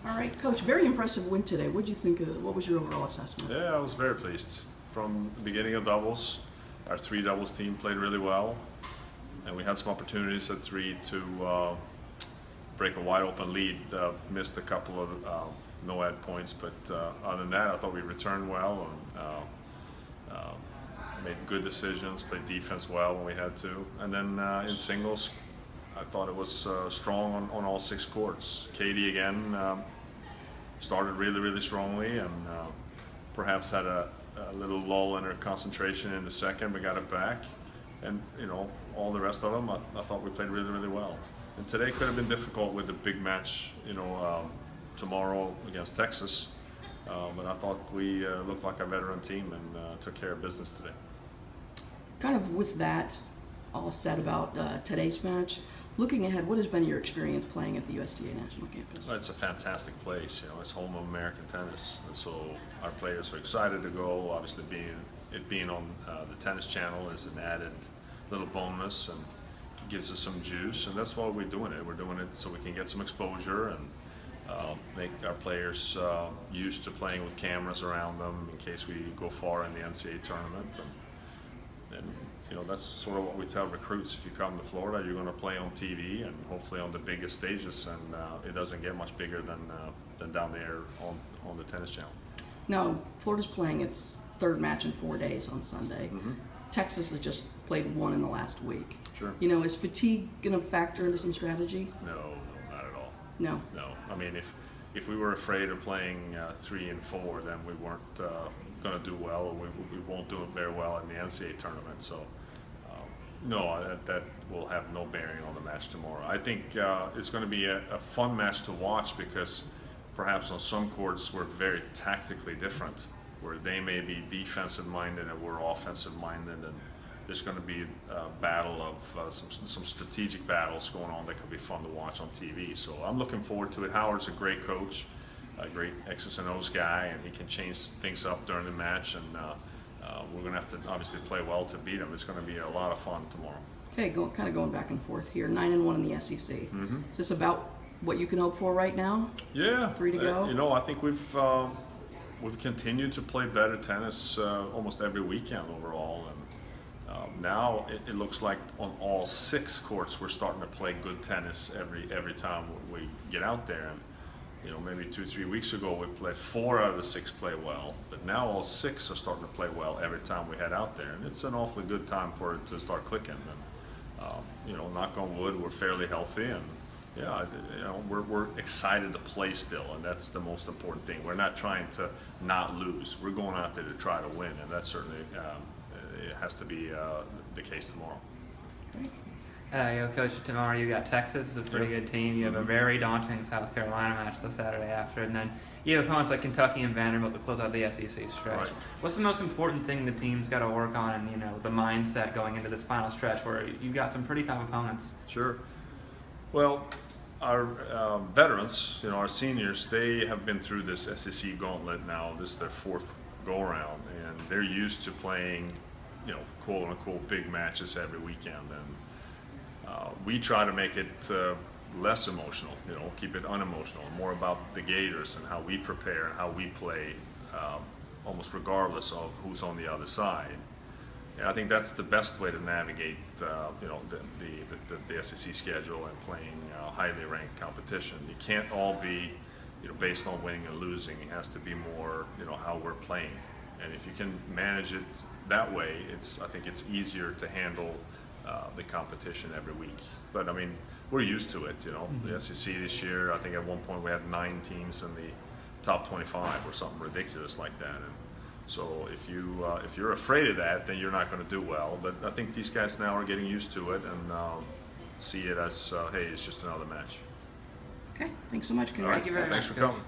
All right, Coach, very impressive win today. What did you think what was your overall assessment? Yeah, I was very pleased. From the beginning of doubles, our three doubles team played really well, and we had some opportunities at three to break a wide open lead. Missed a couple of no-ad points, but other than that, I thought we returned well and made good decisions, played defense well when we had to. And then in singles, I thought it was strong on all six courts. Katie again started really strongly and perhaps had a little lull in her concentration in the second, but got it back. And all the rest of them, I thought we played really well. And today could have been difficult with the big match, tomorrow against Texas. But I thought we looked like a veteran team and took care of business today. Kind of with that all said about today's match, looking ahead, what has been your experience playing at the USTA National Campus? Well, it's a fantastic place. It's home of American tennis, and so our players are excited to go. Obviously, being on the Tennis Channel is an added little bonus and gives us some juice, and that's why we're doing it. We're doing it so we can get some exposure and make our players used to playing with cameras around them in case we go far in the NCAA tournament. And that's sort of what we tell recruits. If you come to Florida, you're going to play on TV and hopefully on the biggest stages, and it doesn't get much bigger than down there on the Tennis Channel. Now, Florida's playing its third match in 4 days on Sunday. Mm-hmm. Texas has just played one in the last week. Sure. Is fatigue going to factor into some strategy? No, not at all. No. I mean, if we were afraid of playing 3 and 4, then we weren't going to do well, or we won't do it very well in the NCAA tournament. So, no, that will have no bearing on the match tomorrow. I think it's going to be a fun match to watch because perhaps on some courts we're very tactically different, where they may be defensive minded and we're offensive minded, and there's going to be a battle of some strategic battles going on that could be fun to watch on TV. So I'm looking forward to it. Howard's a great coach, a great X's and O's guy, and he can change things up during the match, and we're going to have to obviously play well to beat him. It's going to be a lot of fun tomorrow. Okay, kind of going back and forth here. 9-1 in the SEC. Mm-hmm. Is this about what you can hope for right now? Yeah. 3 to go? I think we've continued to play better tennis almost every weekend overall, and now it looks like on all 6 courts we're starting to play good tennis every time we get out there. And maybe 2-3 weeks ago we played 4 out of the 6 play well, but now all 6 are starting to play well every time we head out there, and it's an awfully good time for it to start clicking. And knock on wood, we're fairly healthy, and yeah, we're excited to play still, and that's the most important thing. We're not trying to not lose. We're going out there to try to win, and that certainly it has to be the case tomorrow. Coach, tomorrow you got Texas. It's a pretty good team. You have a very daunting South Carolina match the Saturday after, and then you have opponents like Kentucky and Vanderbilt to close out the SEC stretch. Right. What's the most important thing the team's got to work on, and the mindset going into this final stretch where you've got some pretty tough opponents? Sure. Well, our veterans, our seniors, they have been through this SEC gauntlet now. This is their 4th go-around, and they're used to playing, quote-unquote big matches every weekend. And we try to make it less emotional, keep it unemotional, more about the Gators and how we prepare and how we play, almost regardless of who's on the other side. And I think that's the best way to navigate, the SEC schedule and playing highly ranked competition. You can't all be, based on winning and losing. It has to be more, how we're playing. And if you can manage it that way, I think it's easier to handle the competition every week. But I mean, we're used to it. Mm-hmm. The SEC this year, I think at one point we had 9 teams in the top 25 or something ridiculous like that. And so if you're afraid of that, then you're not going to do well. But I think these guys now are getting used to it and see it as, hey, it's just another match. Okay, thanks so much. All right. Congrats. Thank you very Thanks much, for Coach. coming.